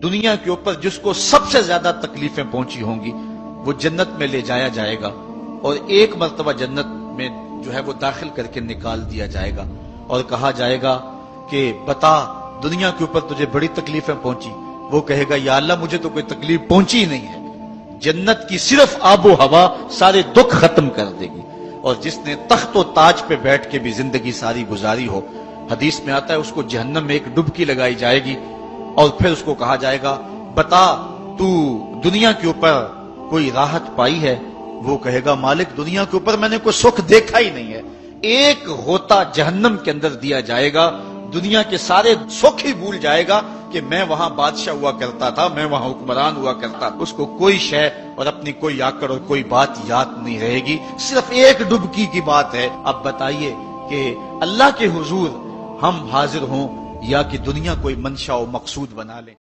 दुनिया के ऊपर जिसको सबसे ज्यादा तकलीफें पहुंची होंगी वो जन्नत में ले जाया जाएगा और एक मर्तबा जन्नत में जो है वो दाखिल करके निकाल दिया जाएगा और कहा जाएगा कि बता दुनिया के ऊपर तुझे बड़ी तकलीफें पहुंची। वो कहेगा या अल्लाह मुझे तो कोई तकलीफ पहुंची ही नहीं है। जन्नत की सिर्फ आबो हवा सारे दुख खत्म कर देगी। और जिसने तख्त व ताज पे बैठ के भी जिंदगी सारी गुजारी हो, हदीस में आता है उसको जहन्नम में एक डुबकी लगाई जाएगी और फिर उसको कहा जाएगा बता तू दुनिया के ऊपर कोई राहत पाई है। वो कहेगा मालिक दुनिया के ऊपर मैंने कोई सुख देखा ही नहीं है। एक होता जहन्नम के अंदर दिया जाएगा, दुनिया के सारे सुख ही भूल जाएगा कि मैं वहां बादशाह हुआ करता था, मैं वहां हुक्मरान हुआ करता था। उसको कोई शय और अपनी कोई आकड़ और कोई बात याद नहीं रहेगी, सिर्फ एक डुबकी की बात है। अब बताइए कि अल्लाह के हुजूर हम हाजिर हों या कि दुनिया कोई मंशा और मकसूद बना लें।